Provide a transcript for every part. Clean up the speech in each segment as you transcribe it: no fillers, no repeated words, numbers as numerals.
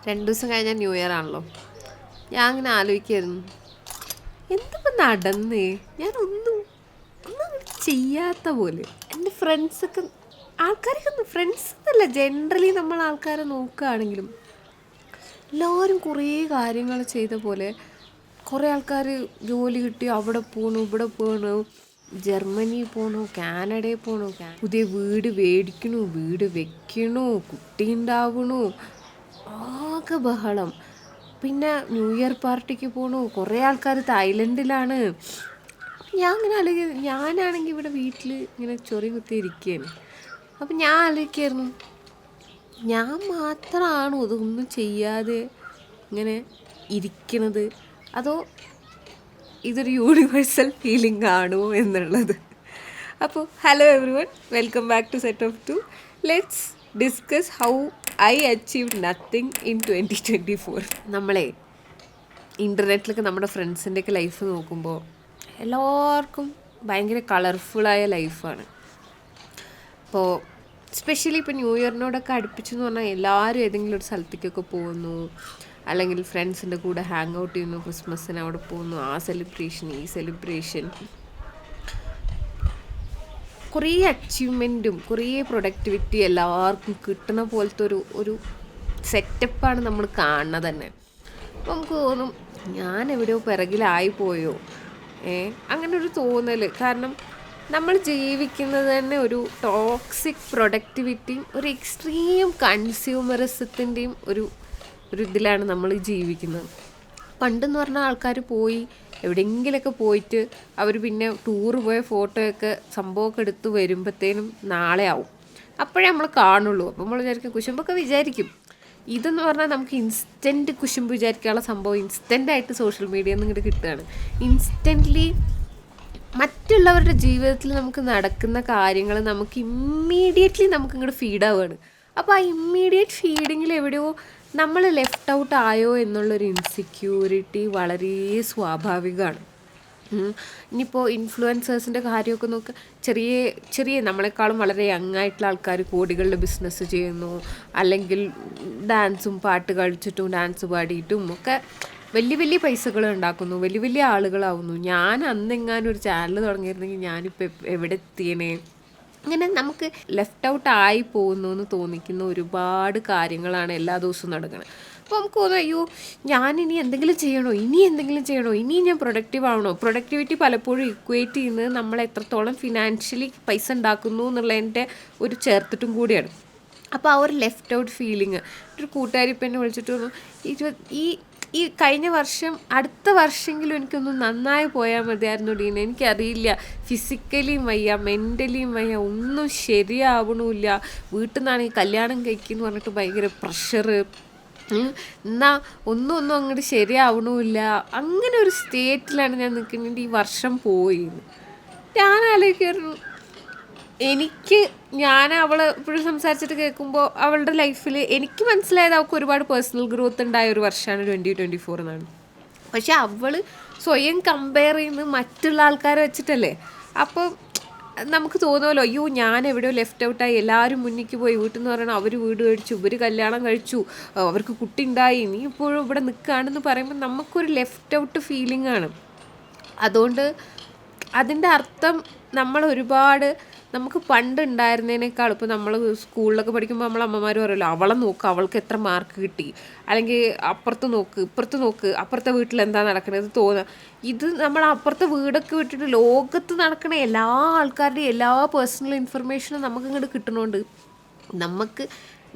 2 ദിവസം കഴിഞ്ഞാൽ new year ആണല്ലോ. ഞാൻ അങ്ങനെ ആലോചിക്കായിരുന്നു, എന്തിപ്പോൾ നടന്നേ, ഞാനൊന്നും ചെയ്യാത്ത പോലെ. എൻ്റെ ഫ്രണ്ട്സൊക്കെ, ആൾക്കാരൊക്കെ ഫ്രണ്ട്സ് എന്നല്ല, ജനറലി നമ്മൾ ആൾക്കാരെ നോക്കുകയാണെങ്കിലും എല്ലാവരും കുറേ കാര്യങ്ങൾ ചെയ്ത പോലെ. കുറേ ആൾക്കാർ ജോലി കിട്ടി അവിടെ പോകണു, ഇവിടെ പോകണു, ജർമ്മനി പോകണു, കാനഡയിൽ പോകണു, പുതിയ വീട് മേടിക്കണു, വീട് വെക്കണു, കുട്ടി ഉണ്ടാവണു, ആകെ ബഹളം. പിന്നെ ന്യൂ ഇയർ പാർട്ടിക്ക് പോകണു, കുറേ ആൾക്കാർ തായ്ലൻഡിലാണ്. ഞാൻ അങ്ങനെ ആലോചിക്കുക, ഞാനാണെങ്കിൽ ഇവിടെ വീട്ടിൽ ഇങ്ങനെ ചൊറി കുത്തിയിരിക്കുകയാണ്. അപ്പം ഞാൻ ആലോചിക്കായിരുന്നു, ഞാൻ മാത്രമാണോ ഇതൊന്നും ചെയ്യാതെ ഇങ്ങനെ ഇരിക്കണത്, അതോ ഇതൊരു യൂണിവേഴ്സൽ ഫീലിംഗ് ആണോ എന്നുള്ളത്. അപ്പോൾ hello everyone, welcome back to set of two. Let's discuss how I achieved nothing in 2024. നമ്മളെ ഇൻ്റർനെറ്റിലൊക്കെ നമ്മുടെ ഫ്രണ്ട്സിൻ്റെയൊക്കെ ലൈഫ് നോക്കുമ്പോൾ എല്ലാവർക്കും ഭയങ്കര കളർഫുള്ളായ ലൈഫാണ്. അപ്പോൾ സ്പെഷ്യലി ഇപ്പോൾ ന്യൂ ഇയറിനോടൊക്കെ അടുപ്പിച്ചെന്ന് പറഞ്ഞാൽ എല്ലാവരും ഏതെങ്കിലും ഒരു സ്ഥലത്തേക്കൊക്കെ പോകുന്നു, അല്ലെങ്കിൽ ഫ്രണ്ട്സിൻ്റെ കൂടെ ഹാങ് ഔട്ട് ചെയ്യുന്നു, ക്രിസ്മസിന് അവിടെ പോകുന്നു, ആ സെലിബ്രേഷൻ ഈ സെലിബ്രേഷൻ. കുറേ അച്ചീവ്മെൻറ്റും കുറേ പ്രൊഡക്ടിവിറ്റി എല്ലാവർക്കും കിട്ടുന്ന പോലത്തെ ഒരു സെറ്റപ്പാണ് നമ്മൾ കാണുന്നത് തന്നെ. അപ്പോൾ നമുക്ക് തോന്നും, ഞാൻ എവിടെയോ പിറകിലായിപ്പോയോ, അങ്ങനെ ഒരു തോന്നൽ. കാരണം നമ്മൾ ജീവിക്കുന്നത് തന്നെ ഒരു ടോക്സിക് പ്രൊഡക്ടിവിറ്റിയും ഒരു എക്സ്ട്രീം കൺസ്യൂമറിസത്തിൻ്റെയും ഒരു ഇതിലാണ് നമ്മൾ ജീവിക്കുന്നത്. പണ്ടെന്ന് പറഞ്ഞാൽ ആൾക്കാർ പോയി എവിടെയെങ്കിലുമൊക്കെ പോയിട്ട് അവർ പിന്നെ ടൂറ് പോയ ഫോട്ടോയൊക്കെ സംഭവമൊക്കെ എടുത്ത് വരുമ്പോഴത്തേനും നാളെ ആവും, അപ്പോഴേ നമ്മൾ കാണുള്ളൂ. അപ്പോൾ നമ്മൾ വിചാരിക്കും, കുശുമ്പൊക്കെ വിചാരിക്കും. ഇതെന്ന് പറഞ്ഞാൽ നമുക്ക് ഇൻസ്റ്റൻറ്റ് കുശുമ്പ് വിചാരിക്കാനുള്ള സംഭവം ഇൻസ്റ്റൻ്റായിട്ട് സോഷ്യൽ മീഡിയയിൽ നിന്ന് ഇങ്ങോട്ട് കിട്ടുകയാണ്. ഇൻസ്റ്റൻ്റ്ലി മറ്റുള്ളവരുടെ ജീവിതത്തിൽ നമുക്ക് നടക്കുന്ന കാര്യങ്ങൾ നമുക്ക് ഇമ്മീഡിയറ്റ്ലി നമുക്ക് ഇങ്ങോട്ട് ഫീഡാവുകയാണ്. അപ്പോൾ ആ ഇമ്മീഡിയറ്റ് ഫീഡിങ്ങിൽ എവിടെയോ നമ്മൾ ലെഫ്റ്റ് ഔട്ട് ആയോ എന്നുള്ളൊരു ഇൻസെക്യൂരിറ്റി വളരെ സ്വാഭാവികമാണ്. ഇനിയിപ്പോൾ ഇൻഫ്ലുവൻസേഴ്സിൻ്റെ കാര്യമൊക്കെ നോക്കുക, ചെറിയ ചെറിയ നമ്മളെക്കാളും വളരെ യങ് ആയിട്ടുള്ള ആൾക്കാർ കോടികളുടെ ബിസിനസ് ചെയ്യുന്നു, അല്ലെങ്കിൽ ഡാൻസും പാട്ട് കളിച്ചിട്ടും ഡാൻസ് പാടിയിട്ടും ഒക്കെ വലിയ വലിയ പൈസകൾ ഉണ്ടാക്കുന്നു, വലിയ വലിയ ആളുകളാവുന്നു. ഞാൻ അന്നെങ്ങാനും ഒരു ചാനൽ തുടങ്ങിയിരുന്നെങ്കിൽ ഞാനിപ്പോൾ എവിടെ എത്തിയേ. ഇങ്ങനെ നമുക്ക് ലെഫ്റ്റ് ഔട്ട് ആയി പോകുന്നു എന്ന് തോന്നിക്കുന്ന ഒരുപാട് കാര്യങ്ങളാണ് എല്ലാ ദിവസവും നടക്കുന്നത്. അപ്പോൾ നമുക്ക് തോന്നുന്നു, അയ്യോ ഞാനിനി എന്തെങ്കിലും ചെയ്യണോ, ഇനി ഞാൻ പ്രൊഡക്റ്റീവ് ആവണോ. പ്രൊഡക്ടിവിറ്റി പലപ്പോഴും ഇക്വേറ്റ് ചെയ്യുന്നത് നമ്മൾ എത്രത്തോളം ഫിനാൻഷ്യലി പൈസ ഉണ്ടാക്കുന്നു എന്നുള്ളതിൻ്റെ ഒരു ചേർത്തിട്ടും കൂടിയാണ്. അപ്പോൾ ആ ഒരു ലെഫ്റ്റ് ഔട്ട് ഫീലിങ്. ഒരു കൂട്ടുകാരി ഇപ്പം എന്നെ വിളിച്ചിട്ട് പറഞ്ഞു, ഈ കഴിഞ്ഞ വർഷം അടുത്ത വർഷമെങ്കിലും എനിക്കൊന്ന് നന്നായി പോയാൽ മതിയായിരുന്നു ഡീന, എനിക്കറിയില്ല, ഫിസിക്കലിയും വയ്യ, മെൻ്റലിയും വയ്യ, ഒന്നും ശരിയാവണമില്ല, വീട്ടിൽ നിന്നാണെങ്കിൽ കല്യാണം കഴിക്കുമെന്ന് പറഞ്ഞിട്ട് ഭയങ്കര പ്രഷറ്, എന്നാൽ ഒന്നും അങ്ങോട്ട് ശരിയാവണമില്ല. അങ്ങനെ ഒരു സ്റ്റേറ്റിലാണ് ഞാൻ നിൽക്കുന്നത്. ഈ വർഷം പോയി ഞാൻ ആലോചിക്കായിരുന്നു, ഞാൻ അവളെ ഇപ്പോഴും സംസാരിച്ചിട്ട് കേൾക്കുമ്പോൾ അവളുടെ ലൈഫിൽ എനിക്ക് മനസ്സിലായത് അവൾക്ക് ഒരുപാട് പേഴ്സണൽ ഗ്രോത്ത് ഉണ്ടായ ഒരു വർഷമാണ് 2024 എന്നാണ്. പക്ഷെ അവൾ സ്വയം കമ്പയർ ചെയ്യുന്നത് മറ്റുള്ള ആൾക്കാരെ വെച്ചിട്ടല്ലേ. അപ്പോൾ നമുക്ക് തോന്നുമല്ലോ, അയ്യോ ഞാൻ എവിടെയോ ലെഫ്റ്റ് ഔട്ടായി, എല്ലാവരും മുന്നിലേക്ക് പോയി, വീട്ടിൽ നിന്ന് പറയണം അവർ വീട് കഴിച്ചു, ഇവർ കല്യാണം കഴിച്ചു, അവർക്ക് കുട്ടി ഉണ്ടായി, നീ ഇപ്പോഴും ഇവിടെ നിൽക്കുകയാണെന്ന് പറയുമ്പോൾ നമുക്കൊരു ലെഫ്റ്റ് ഔട്ട് ഫീലിംഗ് ആണ്. അതുകൊണ്ട് അതിൻ്റെ അർത്ഥം നമ്മൾ ഒരുപാട് നമുക്ക് പണ്ട് ഉണ്ടായിരുന്നതിനേക്കാൾ, ഇപ്പോൾ നമ്മൾ സ്കൂളിലൊക്കെ പഠിക്കുമ്പോൾ നമ്മൾ അമ്മമാർ പറയുമല്ലോ, അവളെ നോക്ക്, അവൾക്ക് എത്ര മാർക്ക് കിട്ടി, അല്ലെങ്കിൽ അപ്പുറത്ത് നോക്ക്, ഇപ്പുറത്ത് നോക്ക്, അപ്പുറത്തെ വീട്ടിൽ എന്താ നടക്കുന്നത് തോന്നുക. ഇത് നമ്മൾ അപ്പുറത്തെ വീടൊക്കെ വിട്ടിട്ട് ലോകത്ത് നടക്കണ എല്ലാ ആൾക്കാരുടെയും എല്ലാ പേഴ്സണൽ ഇൻഫർമേഷനും നമുക്ക് ഇങ്ങോട്ട് കിട്ടണോണ്ട്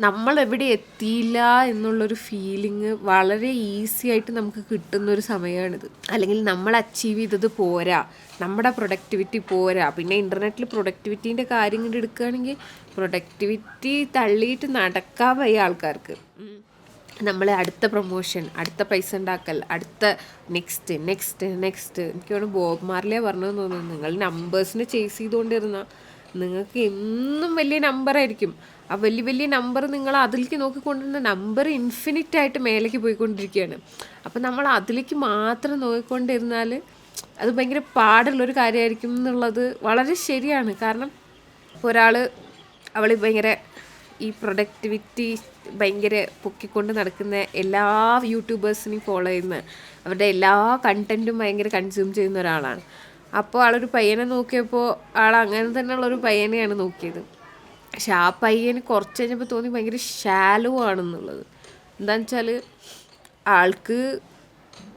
നമ്മളെവിടെ എത്തിയില്ല എന്നുള്ളൊരു ഫീലിംഗ് വളരെ ഈസി ആയിട്ട് നമുക്ക് കിട്ടുന്നൊരു സമയമാണിത്. അല്ലെങ്കിൽ നമ്മൾ അച്ചീവ് ചെയ്തത് പോരാ, നമ്മുടെ പ്രൊഡക്ടിവിറ്റി പോരാ. പിന്നെ ഇൻ്റർനെറ്റിൽ പ്രൊഡക്ടിവിറ്റീൻ്റെ കാര്യം കൊണ്ട് എടുക്കുകയാണെങ്കിൽ പ്രൊഡക്ടിവിറ്റി തള്ളിയിട്ട് നടക്കാൻ വയ്യ ആൾക്കാർക്ക്. നമ്മൾ അടുത്ത പ്രൊമോഷൻ, അടുത്ത പൈസ ഉണ്ടാക്കൽ, അടുത്ത നെക്സ്റ്റ്. എനിക്ക് തോന്നുന്നു ബോബ് മാർലിയെ പറഞ്ഞതെന്ന് തോന്നുന്നു, നിങ്ങൾ നമ്പേഴ്സിനെ ചേസ് ചെയ്തുകൊണ്ടിരുന്ന നിങ്ങൾക്ക് എന്നും വലിയ നമ്പറായിരിക്കും. ആ വലിയ വലിയ നമ്പർ നിങ്ങൾ അതിലേക്ക് നോക്കിക്കൊണ്ടിരുന്ന നമ്പർ ഇൻഫിനിറ്റ് ആയിട്ട് മേലേക്ക് പോയിക്കൊണ്ടിരിക്കുകയാണ്. അപ്പം നമ്മൾ അതിലേക്ക് മാത്രം നോക്കിക്കൊണ്ടിരുന്നാൽ അത് ഭയങ്കര പാടുള്ളൊരു കാര്യമായിരിക്കും എന്നുള്ളത് വളരെ ശരിയാണ്. കാരണം ഇപ്പോൾ അവൾ ഭയങ്കര ഈ പ്രൊഡക്ടിവിറ്റി ഭയങ്കര പൊക്കിക്കൊണ്ട് നടക്കുന്ന എല്ലാ യൂട്യൂബേഴ്സിനെയും ഫോളോ ചെയ്യുന്ന, അവരുടെ എല്ലാ കണ്ടൻറ്റും ഭയങ്കര കൺസ്യൂം ചെയ്യുന്ന ഒരാളാണ്. അപ്പോൾ ആളൊരു പയ്യനെ നോക്കിയപ്പോൾ ആൾ അങ്ങനെ തന്നെയുള്ളൊരു പയ്യനെയാണ് നോക്കിയത്. പക്ഷെ ആ പയ്യന് കുറച്ച് കഴിഞ്ഞപ്പോൾ തോന്നി ഭയങ്കര ഷാലോ ആണെന്നുള്ളത്. എന്താണെന്ന് വെച്ചാൽ ആൾക്ക്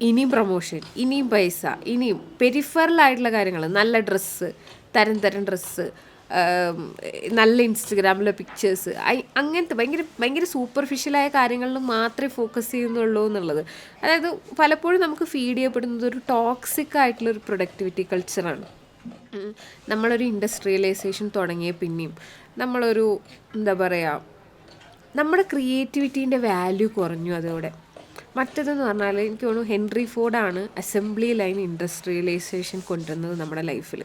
ഇനിയും പ്രൊമോഷൻ, ഇനിയും പൈസ, ഇനിയും പെരിഫറലായിട്ടുള്ള കാര്യങ്ങൾ, നല്ല ഡ്രസ്സ്, തരം ഡ്രസ്സ്, നല്ല ഇൻസ്റ്റഗ്രാമിലെ പിക്ചേഴ്സ്, അങ്ങനത്തെ ഭയങ്കര ഭയങ്കര സൂപ്പർഫിഷ്യലായ കാര്യങ്ങളിൽ മാത്രമേ ഫോക്കസ് ചെയ്യുന്നുള്ളൂ എന്നുള്ളത്. അതായത് പലപ്പോഴും നമുക്ക് ഫീഡ് ചെയ്യപ്പെടുന്നത് ഒരു ടോക്സിക് ആയിട്ടുള്ളൊരു പ്രൊഡക്ടിവിറ്റി കൾച്ചറാണ്. നമ്മളൊരു ഇൻഡസ്ട്രിയലൈസേഷൻ തുടങ്ങിയ പിന്നെയും നമ്മളൊരു എന്താ പറയുക, നമ്മുടെ ക്രിയേറ്റിവിറ്റീൻ്റെ വാല്യൂ കുറഞ്ഞു അതോടെ. മറ്റേതെന്ന് പറഞ്ഞാൽ എനിക്ക് തോന്നുന്നു ഹെൻറി ഫോർഡാണ് അസംബ്ലി ലൈൻ ഇൻഡസ്ട്രിയലൈസേഷൻ കൊണ്ടുവന്നത് നമ്മുടെ ലൈഫിൽ.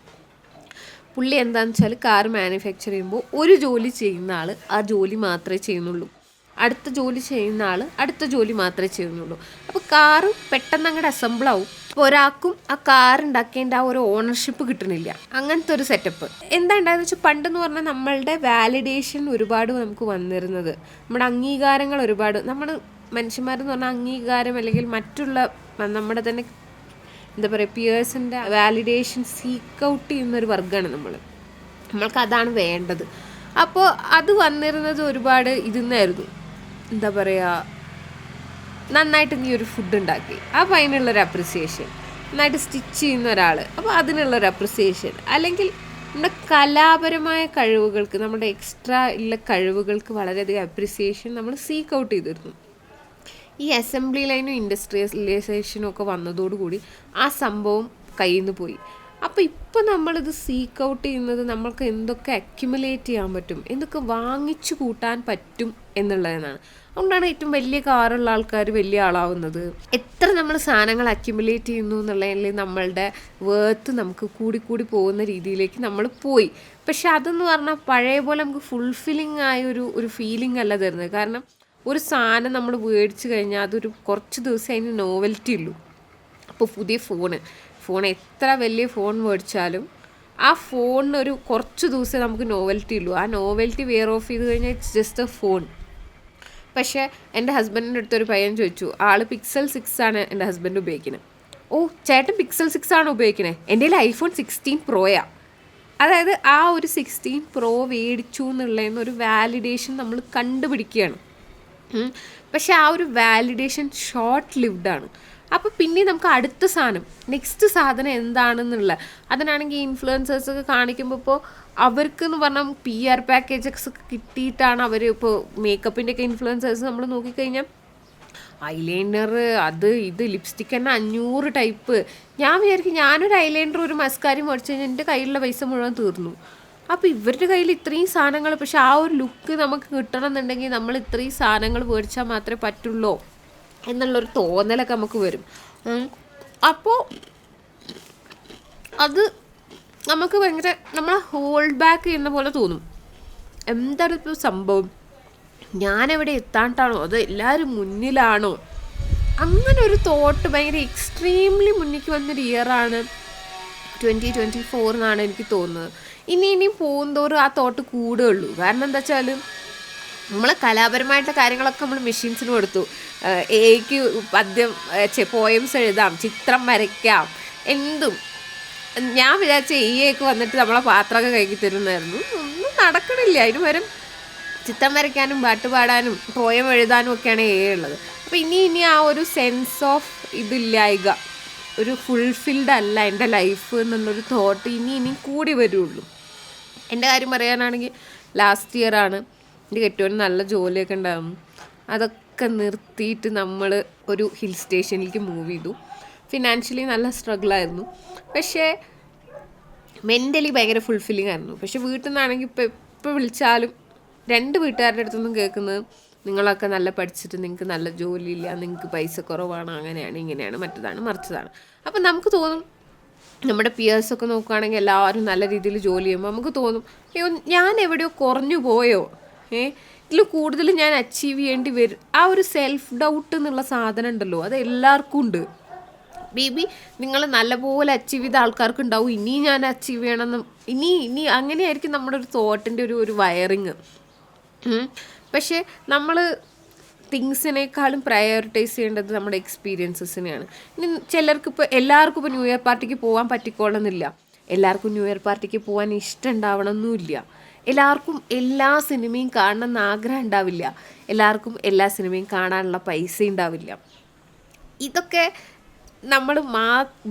പുള്ളി എന്താണെന്ന് വെച്ചാൽ കാർ മാനുഫാക്ചർ ചെയ്യുമ്പോൾ ഒരു ജോലി ചെയ്യുന്ന ആൾ ആ ജോലി മാത്രമേ ചെയ്യുന്നുള്ളൂ, അടുത്ത ജോലി ചെയ്യുന്ന ആൾ അടുത്ത ജോലി മാത്രമേ ചെയ്യുന്നുള്ളൂ. അപ്പോൾ കാറ് പെട്ടെന്ന് അങ്ങോട്ട് അസംബിളാവും. അപ്പോൾ ഒരാൾക്കും ആ കാർ ഉണ്ടാക്കേണ്ട ആ ഒരു ഓണർഷിപ്പ് കിട്ടണില്ല. അങ്ങനത്തെ ഒരു സെറ്റപ്പ് എന്താ ഉണ്ടായെന്ന് വെച്ചാൽ, പണ്ടെന്ന് പറഞ്ഞാൽ നമ്മളുടെ വാലിഡേഷൻ ഒരുപാട് നമുക്ക് വന്നിരുന്നത്, നമ്മുടെ അംഗീകാരങ്ങൾ ഒരുപാട്, നമ്മൾ മനുഷ്യന്മാരെന്ന് പറഞ്ഞാൽ അംഗീകാരം അല്ലെങ്കിൽ മറ്റുള്ള നമ്മുടെ തന്നെ എന്താ പറയുക പിയേഴ്സിൻ്റെ വാലിഡേഷൻ സീക്ക് ഔട്ട് ചെയ്യുന്നൊരു വർഗ്ഗമാണ് നമ്മൾക്ക് അതാണ് വേണ്ടത്. അപ്പോൾ അത് വന്നിരുന്നത് ഒരുപാട് ഇതിന്നായിരുന്നു. എന്താ പറയുക, നന്നായിട്ട് നീ ഒരു ഫുഡ് ഉണ്ടാക്കി, അപ്പോൾ അതിനുള്ളൊരു അപ്രിസിയേഷൻ, നന്നായിട്ട് സ്റ്റിച്ച് ചെയ്യുന്ന ഒരാൾ, അപ്പോൾ അതിനുള്ളൊരു അപ്രിസിയേഷൻ, അല്ലെങ്കിൽ നമ്മുടെ കലാപരമായ കഴിവുകൾക്ക്, നമ്മുടെ എക്സ്ട്രാ ഉള്ള കഴിവുകൾക്ക് വളരെയധികം അപ്രിസിയേഷൻ നമ്മൾ സീക്ക് ഔട്ട് ചെയ്തിരുന്നു. ഈ അസംബ്ലി ലൈനും ഇൻഡസ്ട്രിയലൈസേഷനും ഒക്കെ വന്നതോടുകൂടി ആ സംഭവം കയ്യിൽ നിന്ന് പോയി. അപ്പോൾ ഇപ്പോൾ നമ്മളിത് സീക്ക് ഔട്ട് ചെയ്യുന്നത് നമ്മൾക്ക് എന്തൊക്കെ അക്യുമുലേറ്റ് ചെയ്യാൻ പറ്റും, എന്തൊക്കെ വാങ്ങിച്ചു കൂട്ടാൻ പറ്റും എന്നുള്ളതെന്നാണ്. അതുകൊണ്ടാണ് ഏറ്റവും വലിയ കാറുള്ള ആൾക്കാർ വലിയ ആളാവുന്നത്. എത്ര നമ്മൾ സാധനങ്ങൾ അക്യുമുലേറ്റ് ചെയ്യുന്നു എന്നുള്ളതിൽ നമ്മളുടെ വേർത്ത് നമുക്ക് കൂടി പോകുന്ന രീതിയിലേക്ക് നമ്മൾ പോയി. പക്ഷെ അതെന്ന് പറഞ്ഞാൽ പഴയ പോലെ നമുക്ക് ഫുൾഫില്ലിംഗ് ആയ ഒരു ഫീലിംഗ് അല്ല തരുന്നത്. കാരണം ഒരു സാധനം നമ്മൾ മേടിച്ച് കഴിഞ്ഞാൽ അതൊരു കുറച്ച് ദിവസം അതിന് നോവൽറ്റി ഉള്ളൂ. അപ്പോൾ പുതിയ ഫോൺ എത്ര വലിയ ഫോൺ മേടിച്ചാലും ആ ഫോണിന് ഒരു കുറച്ച് ദിവസമേ നമുക്ക് നോവൽറ്റി ഉള്ളൂ. ആ നോവൽറ്റി വെയർ ഓഫ് ചെയ്ത് കഴിഞ്ഞാൽ ഇറ്റ്സ് ജസ്റ്റ് എ ഫോൺ. പക്ഷേ എൻ്റെ ഹസ്ബൻഡിൻ്റെ അടുത്തൊരു പയ്യൻ ചോദിച്ചു, ആൾ Pixel 6 ആണ് എൻ്റെ ഹസ്ബൻഡ് ഉപയോഗിക്കുന്നത്. ഓ ചേട്ടൻ Pixel 6 ആണ് ഉപയോഗിക്കുന്നത്, എൻ്റെ കയ്യിൽ iPhone 16 Proയാണ്. അതായത് ആ ഒരു 16 Pro മേടിച്ചു എന്നുള്ളതിന് ഒരു വാലിഡേഷൻ നമ്മൾ കണ്ടുപിടിക്കുകയാണ്. പക്ഷെ ആ ഒരു വാലിഡേഷൻ ഷോർട്ട് ലിവ്ഡാണ്. അപ്പോൾ പിന്നെ നമുക്ക് അടുത്ത സാധനം, നെക്സ്റ്റ് സാധനം എന്താണെന്നുള്ള, അതിനാണെങ്കിൽ ഇൻഫ്ലുവൻസേഴ്സൊക്കെ കാണിക്കുമ്പോൾ ഇപ്പോൾ അവർക്കെന്ന് പറഞ്ഞാൽ PR പാക്കേജസ് ഒക്കെ കിട്ടിയിട്ടാണ് അവർ, ഇപ്പോൾ മേക്കപ്പിൻ്റെയൊക്കെ ഇൻഫ്ലുവൻസേഴ്സ് നമ്മൾ നോക്കിക്കഴിഞ്ഞാൽ ഐലൈനർ, അത് ഇത് ലിപ്സ്റ്റിക്ക് തന്നെ 500 ടൈപ്പ്. ഞാൻ വിചാരിക്കും ഞാനൊരു ഐലൈനർ ഒരു മസ്കാരി മേടിച്ച് കഴിഞ്ഞാൽ എൻ്റെ കയ്യിലുള്ള പൈസ മുഴുവൻ തീർന്നു. അപ്പോൾ ഇവരുടെ കയ്യിൽ ഇത്രയും സാധനങ്ങൾ, പക്ഷെ ആ ഒരു ലുക്ക് നമുക്ക് കിട്ടണം എന്നുണ്ടെങ്കിൽ നമ്മൾ ഇത്രയും സാധനങ്ങൾ മേടിച്ചാൽ മാത്രമേ പറ്റുള്ളൂ എന്നുള്ളൊരു തോന്നലൊക്കെ നമുക്ക് വരും. അപ്പോൾ അത് നമുക്ക് ഭയങ്കര നമ്മളെ ഹോൾഡ് ബാക്ക് ചെയ്യുന്ന പോലെ തോന്നും. എന്താണ് ഇപ്പോൾ സംഭവം, ഞാനെവിടെ എത്താണ്ടാണോ അതോ എല്ലാവരും മുന്നിലാണോ, അങ്ങനെ ഒരു തോട്ട് ഭയങ്കര എക്സ്ട്രീംലി മുന്നിലേക്ക് വന്നൊരു ഇയറാണ് 2024 എന്നാണ് എനിക്ക് തോന്നുന്നത്. ഇനിയും പോകുന്തോറും ആ തോട്ട് കൂടുകയുള്ളൂ. കാരണം എന്താ വെച്ചാൽ നമ്മൾ കലാപരമായിട്ടുള്ള കാര്യങ്ങളൊക്കെ നമ്മൾ മെഷീൻസിന് കൊടുത്തു. എയ്ക്ക് പദ്യം പോയംസ് എഴുതാം, ചിത്രം വരയ്ക്കാം, എന്തും. ഞാൻ വിചാരിച്ച എയ്യൊക്കെ വന്നിട്ട് നമ്മളെ പാത്രമൊക്കെ കൈക്കി തരുന്നതായിരുന്നു. ഒന്നും നടക്കണില്ല. അതിന് പകരം ചിത്രം വരയ്ക്കാനും പാട്ട് പാടാനും പോയം എഴുതാനും ഒക്കെയാണ് ഉള്ളത്. അപ്പോൾ ഇനി ആ ഒരു സെൻസ് ഓഫ് ഇതില്ലായ്ക, ഒരു ഫുൾഫിൽഡ് അല്ല എൻ്റെ ലൈഫ് എന്നുള്ളൊരു തോട്ട് ഇനി കൂടി വരുള്ളൂ. എൻ്റെ കാര്യം പറയാനാണെങ്കിൽ ലാസ്റ്റ് ഇയറാണ് എൻ്റെ കെട്ടുവാൻ നല്ല ജോലിയൊക്കെ ഉണ്ടായിരുന്നു. അതൊക്കെ നിർത്തിയിട്ട് നമ്മൾ ഒരു ഹിൽ സ്റ്റേഷനിലേക്ക് മൂവ് ചെയ്തു. ഫിനാൻഷ്യലി നല്ല സ്ട്രഗിളായിരുന്നു, പക്ഷേ മെൻ്റലി ഭയങ്കര ഫുൾഫില്ലിംഗ് ആയിരുന്നു. പക്ഷേ വീട്ടിൽ നിന്നാണെങ്കിൽ എപ്പോൾ വിളിച്ചാലും 2 വീട്ടുകാരുടെ അടുത്തൊന്നും കേൾക്കുന്നത് നിങ്ങളൊക്കെ നല്ല പഠിച്ചിട്ട് നിങ്ങൾക്ക് നല്ല ജോലിയില്ല, നിങ്ങൾക്ക് പൈസ കുറവാണ്, അങ്ങനെയാണ് ഇങ്ങനെയാണ് മറ്റതാണ് മറിച്ചതാണ്. അപ്പം നമുക്ക് തോന്നും, നമ്മുടെ പിയേഴ്സൊക്കെ നോക്കുകയാണെങ്കിൽ എല്ലാവരും നല്ല രീതിയിൽ ജോലി ചെയ്യുമ്പോൾ നമുക്ക് തോന്നും അയ്യോ ഞാൻ എവിടെയോ കുറഞ്ഞു പോയോ, ഇതിൽ കൂടുതൽ ഞാൻ അച്ചീവ് ചെയ്യേണ്ടി വരും. ആ ഒരു സെൽഫ് ഡൗട്ട് എന്നുള്ള സാധനം ഉണ്ടല്ലോ, അത് എല്ലാവർക്കും ഉണ്ട്. ബേബി നിങ്ങൾ നല്ലപോലെ അച്ചീവ് ചെയ്ത ആൾക്കാർക്ക് ഉണ്ടാവും ഇനി ഞാൻ അച്ചീവ് ചെയ്യണമെന്ന്, ഇനി അങ്ങനെയായിരിക്കും നമ്മുടെ ഒരു തോട്ടിൻ്റെ ഒരു വയറിങ്. ഉം. പക്ഷേ നമ്മൾ തിങ്സിനേക്കാളും പ്രയോറിറ്റൈസ് ചെയ്യേണ്ടത് നമ്മുടെ എക്സ്പീരിയൻസസിനെയാണ്. ഇനി ചിലർക്ക് ഇപ്പോൾ എല്ലാവർക്കും ഇപ്പോൾ ന്യൂ ഇയർ പാർട്ടിക്ക് പോകാൻ പറ്റിക്കോളണമെന്നില്ല. എല്ലാവർക്കും ന്യൂ ഇയർ പാർട്ടിക്ക് പോകാൻ ഇഷ്ടം ഉണ്ടാവണമെന്നില്ല. എല്ലാവർക്കും എല്ലാ സിനിമയും കാണണം എന്ന് ആഗ്രഹം ഉണ്ടാവില്ല. എല്ലാവർക്കും എല്ലാ സിനിമയും കാണാനുള്ള പൈസ ഉണ്ടാവില്ല. ഇതൊക്കെ നമ്മൾ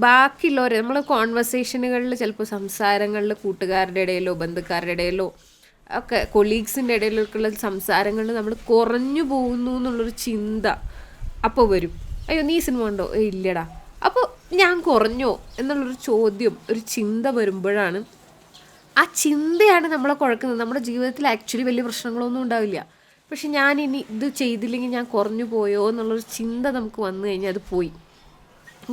ബാക്കിയുള്ളവർ നമ്മൾ കോൺവെർസേഷനുകളിൽ ചിലപ്പോൾ സംസാരങ്ങളിൽ കൂട്ടുകാരുടെ ഇടയിലോ ബന്ധുക്കാരുടെ ഇടയിലോ ഒക്കെ കൊളീഗ്സിൻ്റെ ഇടയിലൊക്കെയുള്ള സംസാരങ്ങളിൽ നമ്മൾ കുറഞ്ഞു പോകുന്നു എന്നുള്ളൊരു ചിന്ത അപ്പോൾ വരും. അയ്യോ നീ സിനിമ ഉണ്ടോ? ഇല്ലടാ. അപ്പോൾ ഞാൻ കുറഞ്ഞോ എന്നുള്ളൊരു ചോദ്യം, ഒരു ചിന്ത വരുമ്പോഴാണ്, ആ ചിന്തയാണ് നമ്മളെ കുഴക്കുന്നത്. നമ്മുടെ ജീവിതത്തിൽ ആക്ച്വലി വലിയ പ്രശ്നങ്ങളൊന്നും ഉണ്ടാവില്ല. പക്ഷെ ഞാൻ ഇനി ഇത് ചെയ്തില്ലെങ്കിൽ ഞാൻ കുറഞ്ഞു പോയോ എന്നുള്ളൊരു ചിന്ത നമുക്ക് വന്നു കഴിഞ്ഞാൽ അത് പോയി.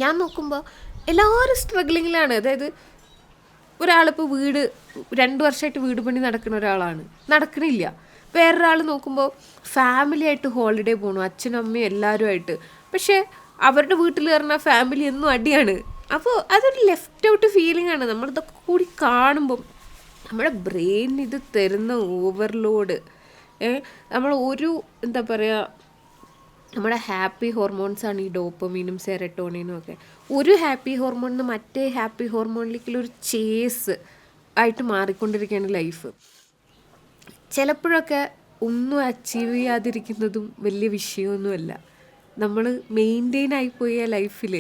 ഞാൻ നോക്കുമ്പോൾ എല്ലാവരും സ്ട്രഗ്ലിങ്ങിലാണ്. അതായത് ഒരാളിപ്പോൾ 2 വർഷമായിട്ട് വീട് പണി നടക്കുന്ന ഒരാളാണ്, നടക്കണില്ല. വേറൊരാൾ നോക്കുമ്പോൾ ഫാമിലി ആയിട്ട് ഹോളിഡേ പോകണു, അച്ഛനും അമ്മയും എല്ലാവരുമായിട്ട്. പക്ഷേ അവരുടെ വീട്ടിൽ പറഞ്ഞാൽ ഫാമിലി എന്നും അടിയാണ്. അപ്പോൾ അതൊരു ലെഫ്റ്റ് ഔട്ട് ഫീലിംഗ് ആണ്. നമ്മളിതൊക്കെ കൂടി കാണുമ്പം നമ്മുടെ ബ്രെയിനിന് ഇത് തരുന്ന ഓവർലോഡ്, നമ്മൾ എന്താ പറയുക, നമ്മുടെ ഹാപ്പി ഹോർമോൺസാണ് ഈ ഡോപ്പമീനും സെറട്ടോണിനും ഒക്കെ. ഒരു ഹാപ്പി ഹോർമോണിൽ നിന്ന് മറ്റേ ഹാപ്പി ഹോർമോണിലേക്കുള്ളൊരു ചേസ് ആയിട്ട് മാറിക്കൊണ്ടിരിക്കുകയാണ് ലൈഫ്. ചിലപ്പോഴൊക്കെ ഒന്നും അച്ചീവ് ചെയ്യാതിരിക്കുന്നതും വലിയ വിഷയമൊന്നുമല്ല. നമ്മൾ മെയിൻറ്റെയിൻ ആയിപ്പോയ ലൈഫിൽ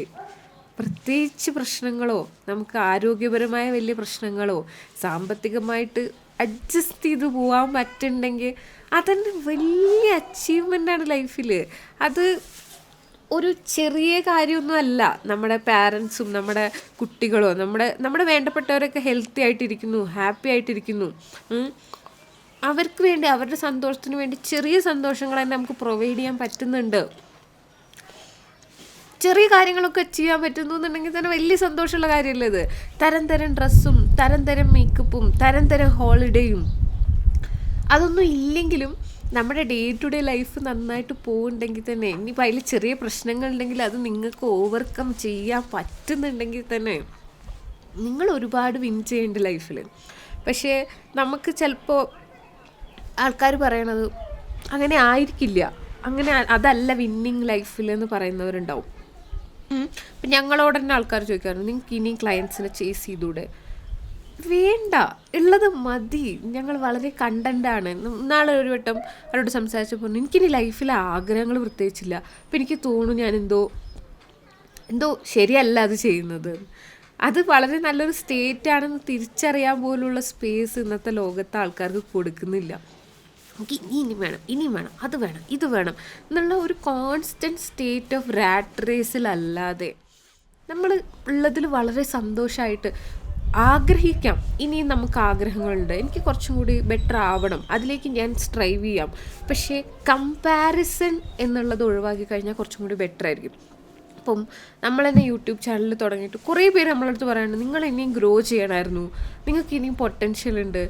പ്രത്യേകിച്ച് പ്രശ്നങ്ങളോ നമുക്ക് ആരോഗ്യപരമായ വലിയ പ്രശ്നങ്ങളോ സാമ്പത്തികമായിട്ട് അഡ്ജസ്റ്റ് ചെയ്ത് പോകാൻ പറ്റുന്നുണ്ടെങ്കിൽ അതന്നെ വലിയ അച്ചീവ്മെൻ്റാണ് ലൈഫിൽ. അത് ഒരു ചെറിയ കാര്യമൊന്നുമല്ല. നമ്മുടെ പാരൻസും നമ്മുടെ കുട്ടികളോ നമ്മുടെ വേണ്ടപ്പെട്ടവരൊക്കെ ഹെൽത്തി ആയിട്ടിരിക്കുന്നു, ഹാപ്പി ആയിട്ടിരിക്കുന്നു. അവർക്ക് വേണ്ടി, അവരുടെ സന്തോഷത്തിന് വേണ്ടി ചെറിയ സന്തോഷങ്ങൾ തന്നെ നമുക്ക് പ്രൊവൈഡ് ചെയ്യാൻ പറ്റുന്നുണ്ട്. ചെറിയ കാര്യങ്ങളൊക്കെ ചെയ്യാൻ പറ്റുന്നു എന്നുണ്ടെങ്കിൽ തന്നെ വലിയ സന്തോഷമുള്ള കാര്യമല്ലേ ഇത്. തരം ഡ്രസ്സും തരം മേക്കപ്പും തരം ഹോളിഡേയും അതൊന്നും ഇല്ലെങ്കിലും നമ്മുടെ ഡേ ടു ഡേ ലൈഫ് നന്നായിട്ട് പോകുന്നുണ്ടെങ്കിൽ തന്നെ, ഇനിയിപ്പോൾ അതിൽ ചെറിയ പ്രശ്നങ്ങളുണ്ടെങ്കിൽ അത് നിങ്ങൾക്ക് ഓവർകം ചെയ്യാൻ പറ്റുന്നുണ്ടെങ്കിൽ തന്നെ നിങ്ങൾ ഒരുപാട് വിൻ ചെയ്യുന്നുണ്ട് ലൈഫിൽ. പക്ഷേ നമുക്ക് ചിലപ്പോൾ ആൾക്കാർ പറയണത് അങ്ങനെ ആയിരിക്കില്ല, അങ്ങനെ അതല്ല വിന്നിങ് ലൈഫിൽ എന്ന് പറയുന്നവരുണ്ടാവും. ഇപ്പം ഞങ്ങളോട് തന്നെ ആൾക്കാർ ചോദിക്കാറുണ്ട്, നിങ്ങൾക്ക് ഇനിയും ക്ലയൻസിനെ ചേസ് ചെയ്തൂടെ? വേണ്ട, ഉള്ളത് മതി, ഞങ്ങൾ വളരെ കണ്ടൻ്റാണ്. നാളെ ഒരു വട്ടം അവരോട് സംസാരിച്ചപ്പോൾ എനിക്കിനി ലൈഫിലെ ആഗ്രഹങ്ങൾ പ്രത്യേകിച്ചില്ല. അപ്പം എനിക്ക് തോന്നുന്നു ഞാൻ എന്തോ ശരിയല്ല അത് ചെയ്യുന്നത്. അത് വളരെ നല്ലൊരു സ്റ്റേറ്റാണെന്ന് തിരിച്ചറിയാൻ പോലുള്ള സ്പേസ് ഇന്നത്തെ ലോകത്തെ ആൾക്കാർക്ക് കൊടുക്കുന്നില്ല. നമുക്ക് ഇനിയും വേണം അത് വേണം ഇത് വേണം എന്നുള്ള ഒരു കോൺസ്റ്റൻറ്റ് സ്റ്റേറ്റ് ഓഫ് റാറ്റ് റേസിലല്ലാതെ നമ്മൾ ഉള്ളതിൽ വളരെ സന്തോഷമായിട്ട് ആഗ്രഹിക്കാം. ഇനിയും നമുക്ക് ആഗ്രഹങ്ങളുണ്ട്, എനിക്ക് കുറച്ചും കൂടി ബെറ്റർ ആവണം, അതിലേക്ക് ഞാൻ സ്ട്രൈവ് ചെയ്യാം. പക്ഷേ കമ്പാരിസൺ എന്നുള്ളത് ഒഴിവാക്കി കഴിഞ്ഞാൽ കുറച്ചും കൂടി ബെറ്റർ ആയിരിക്കും. അപ്പം നമ്മൾ തന്നെ യൂട്യൂബ് ചാനൽ തുടങ്ങിയിട്ട് കുറേ പേര് നമ്മളടുത്ത് പറയാനുണ്ട്, നിങ്ങൾ ഇനിയും ഗ്രോ ചെയ്യണമായിരുന്നു, നിങ്ങൾക്ക് ഇനിയും പൊട്ടൻഷ്യൽ ഉണ്ട്.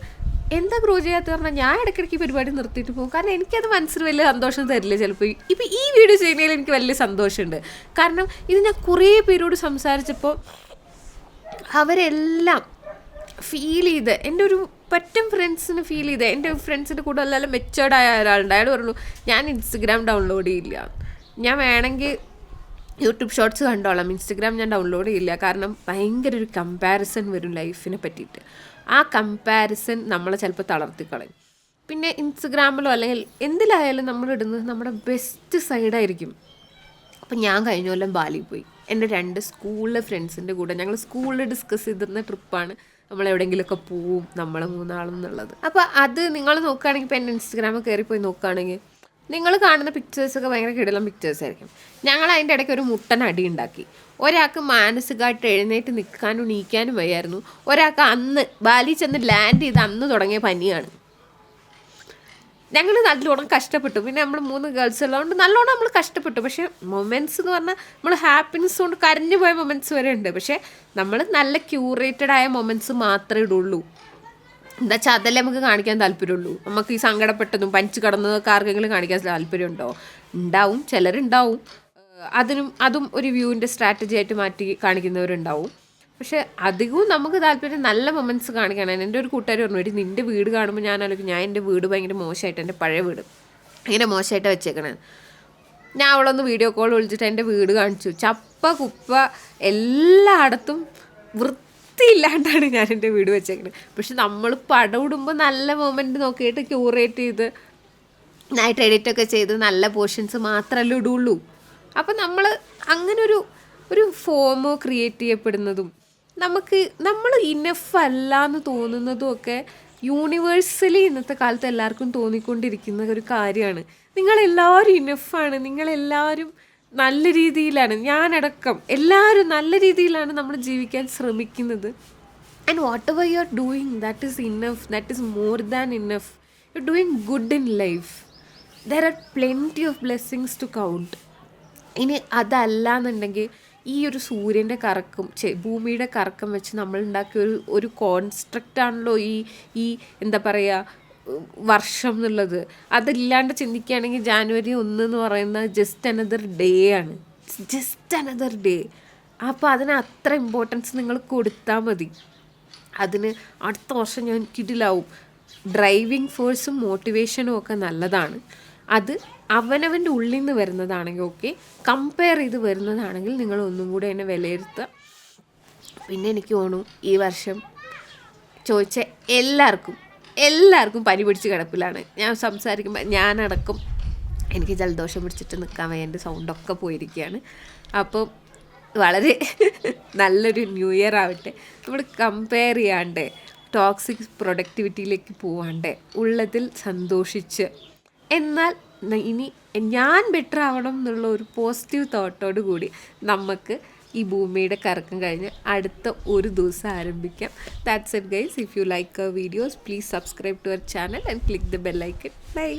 എന്താ ഗ്രോ ചെയ്യാത്ത പറഞ്ഞാൽ ഞാൻ ഇടയ്ക്കിടയ്ക്ക് പരിപാടി നിർത്തിയിട്ട് പോകും. കാരണം എനിക്കത് മനസ്സിന് വലിയ സന്തോഷം തരില്ല. ചിലപ്പോൾ ഇപ്പോൾ ഈ വീഡിയോ ചെയ്യുന്നതിൽ എനിക്ക് വലിയ സന്തോഷമുണ്ട്. കാരണം ഇത് ഞാൻ കുറേ പേരോട് സംസാരിച്ചപ്പോൾ അവരെല്ലാം ഫീൽ ചെയ്ത്, എൻ്റെ ഒരു പറ്റും ഫ്രണ്ട്സിന് ഫീൽ ചെയ്ത്, എൻ്റെ ഫ്രണ്ട്സിൻ്റെ കൂടെ എല്ലാം മെച്ചേർഡായ ഒരാളുണ്ട്. അയാൾ പറഞ്ഞു, ഞാൻ ഇൻസ്റ്റഗ്രാം ഡൗൺലോഡ് ചെയ്യില്ല, ഞാൻ വേണമെങ്കിൽ യൂട്യൂബ് ഷോർട്സ് കണ്ടോളാം, ഇൻസ്റ്റഗ്രാം ഞാൻ ഡൗൺലോഡ് ചെയ്യില്ല. കാരണം ഭയങ്കര ഒരു കമ്പാരിസൺ വരും ലൈഫിനെ പറ്റിയിട്ട്. ആ കമ്പാരിസൺ നമ്മളെ ചിലപ്പോൾ തളർത്തിക്കളയും. പിന്നെ ഇൻസ്റ്റഗ്രാമിലോ അല്ലെങ്കിൽ എന്തിലായാലും നമ്മളിടുന്നത് നമ്മുടെ ബെസ്റ്റ് സൈഡായിരിക്കും. അപ്പം ഞാൻ കഴിഞ്ഞ കൊല്ലം ബാലിയിൽ പോയി. എൻ്റെ 2 സ്കൂളിലെ ഫ്രണ്ട്സിൻ്റെ കൂടെ ഞങ്ങൾ സ്കൂളിൽ ഡിസ്കസ് ചെയ്തിരുന്ന ട്രിപ്പാണ് നമ്മളെവിടെയെങ്കിലുമൊക്കെ പോവും നമ്മൾ 3 ആളെന്നുള്ളത്. അപ്പോൾ അത് നിങ്ങൾ നോക്കുകയാണെങ്കിൽ, ഇപ്പോൾ എൻ്റെ ഇൻസ്റ്റഗ്രാമിൽ കയറിപ്പോയി നോക്കുകയാണെങ്കിൽ നിങ്ങൾ കാണുന്ന പിക്ചേഴ്സൊക്കെ ഭയങ്കര കിടിലം പിക്ചേഴ്സായിരിക്കും. ഞങ്ങൾ അതിൻ്റെ ഇടയ്ക്ക് ഒരു മുട്ടൻ അടി ഉണ്ടാക്കി. ഒരാൾക്ക് മാനസികമായിട്ട് എഴുന്നേറ്റ് നിൽക്കാനും നീക്കാനും വയ്യായിരുന്നു. ഒരാൾക്ക് അന്ന് ബാലി ചെന്ന് ലാൻഡ് ചെയ്ത് അന്ന് തുടങ്ങിയ പനിയാണ്. ഞങ്ങൾ നല്ലോണം കഷ്ടപ്പെട്ടു. പിന്നെ നമ്മൾ 3 ഗേൾസ് ഉള്ളതുകൊണ്ട് നല്ലോണം നമ്മൾ കഷ്ടപ്പെട്ടു. പക്ഷേ മൊമെൻറ്റ്സ് എന്ന് പറഞ്ഞാൽ നമ്മൾ ഹാപ്പിനെസ് കൊണ്ട് കരഞ്ഞു പോയ മൊമെൻറ്റ്സ് വരെ ഉണ്ട്. പക്ഷേ നമ്മൾ നല്ല ക്യൂറേറ്റഡ് ആയ മൊമെൻറ്റ്സ് മാത്രമേ ഇടുള്ളൂ. എന്താ വെച്ചാൽ അതല്ലേ നമുക്ക് കാണിക്കാൻ താല്പര്യമുള്ളൂ. നമുക്ക് ഈ സങ്കടപ്പെട്ടതും പനിച്ച് കിടന്നതൊക്കെ ആർക്കെങ്കിലും കാണിക്കാൻ താല്പര്യമുണ്ടോ? ഉണ്ടാവും, ചിലരുണ്ടാവും. അതും ഒരു വ്യൂവിൻ്റെ സ്ട്രാറ്റജി ആയിട്ട് മാറ്റി കാണിക്കുന്നവരുണ്ടാവും. പക്ഷേ അധികവും നമുക്ക് താല്പര്യം നല്ല മൊമെൻറ്റ്സ് കാണിക്കാനാണ്. എൻ്റെ ഒരു കൂട്ടുകാർ പറഞ്ഞു, എടി നിൻ്റെ വീട് കാണുമ്പോൾ ഞാൻ ആലോചിക്കും, ഞാൻ എൻ്റെ വീട് ഭയങ്കര മോശമായിട്ട്, എൻ്റെ പഴയ വീട് ഇങ്ങനെ മോശമായിട്ട് വെച്ചേക്കണേ. ഞാൻ അവളൊന്ന് വീഡിയോ കോൾ വിളിച്ചിട്ട് എൻ്റെ വീട് കാണിച്ചു. ചപ്പ കുപ്പ എല്ലായിടത്തും വൃത്തിയില്ലാണ്ടാണ് ഞാൻ എൻ്റെ വീട് വെച്ചേക്കണത്. പക്ഷെ നമ്മൾ പടം ഇടുമ്പോൾ നല്ല മൊമെൻറ്റ് നോക്കിയിട്ട് ക്യൂറേറ്റ് ചെയ്ത് നൈറ്റ് എഡിറ്റൊക്കെ ചെയ്ത് നല്ല പോർഷൻസ് മാത്രമല്ലേ ഇടുള്ളൂ. അപ്പം അങ്ങനെ ഒരു ഫോമോ ക്രിയേറ്റ് ചെയ്യപ്പെടുന്നതും നമ്മൾ ഇനഫ് അല്ല എന്ന് തോന്നുന്നതും ഒക്കെ യൂണിവേഴ്സലി ഇന്നത്തെ കാലത്ത് എല്ലാവർക്കും തോന്നിക്കൊണ്ടിരിക്കുന്ന ഒരു കാര്യമാണ്. നിങ്ങളെല്ലാവരും ഇനഫാണ്, നിങ്ങളെല്ലാവരും നല്ല രീതിയിലാണ്, ഞാനടക്കം എല്ലാവരും നല്ല രീതിയിലാണ് നമ്മൾ ജീവിക്കാൻ ശ്രമിക്കുന്നത്. And whatever you are doing, that is enough, that is more than enough. You are doing good in life. There are plenty of blessings to count. ഇനി അതല്ല എന്നുണ്ടെങ്കിൽ ഈ ഒരു സൂര്യൻ്റെ കറക്കം ഭൂമിയുടെ കറക്കം വെച്ച് നമ്മൾ ഉണ്ടാക്കിയ ഒരു കോൺസ്ട്രക്റ്റാണല്ലോ ഈ എന്താ പറയുക വർഷം എന്നുള്ളത്. അതില്ലാണ്ട് ചിന്തിക്കുകയാണെങ്കിൽ ജാനുവരി 1 എന്ന് പറയുന്നത് ജസ്റ്റ് അനദർ ഡേ ആണ്, ജസ്റ്റ് അനദർ ഡേ. അപ്പോൾ അതിന് അത്ര ഇമ്പോർട്ടൻസ് നിങ്ങൾ കൊടുത്താൽ മതി. അതിന് അടുത്ത വർഷം ഞാൻ കിടിലാവും. ഡ്രൈവിങ് ഫോഴ്സും മോട്ടിവേഷനും ഒക്കെ നല്ലതാണ്. അത് അവനവൻ്റെ ഉള്ളിൽ നിന്ന് വരുന്നതാണെങ്കിൽ ഓക്കെ, കമ്പയർ ചെയ്ത് വരുന്നതാണെങ്കിൽ നിങ്ങൾ ഒന്നും കൂടെ എന്നെ വിലയിരുത്തുക. പിന്നെ എനിക്ക് തോന്നുന്നു ഈ വർഷം ചോദിച്ച എല്ലാവർക്കും പനി പിടിച്ച് കിടപ്പിലാണ്. ഞാൻ സംസാരിക്കുമ്പോൾ ഞാനടക്കം എനിക്ക് ജലദോഷം പിടിച്ചിട്ട് നിൽക്കാൻ വയ്യ, എൻ്റെ സൗണ്ടൊക്കെ പോയിരിക്കുകയാണ്. അപ്പോൾ വളരെ നല്ലൊരു ന്യൂ ഇയർ ആവട്ടെ. നമ്മൾ കമ്പയർ ചെയ്യാണ്ട് ടോക്സിക് പ്രൊഡക്ടിവിറ്റിയിലേക്ക് പോവാണ്ട് ഉള്ളതിൽ സന്തോഷിച്ച്, എന്നാൽ ഇനി ഞാൻ ബെറ്റർ ആവണം എന്നുള്ള ഒരു പോസിറ്റീവ് തോട്ടോട് കൂടി നമുക്ക് ഈ ഭൂമിയുടെ കറക്കം കഴിഞ്ഞ് അടുത്ത ഒരു ദിവസം ആരംഭിക്കാം. That's it guys. If you like our videos, please subscribe to our channel and click the bell icon. By.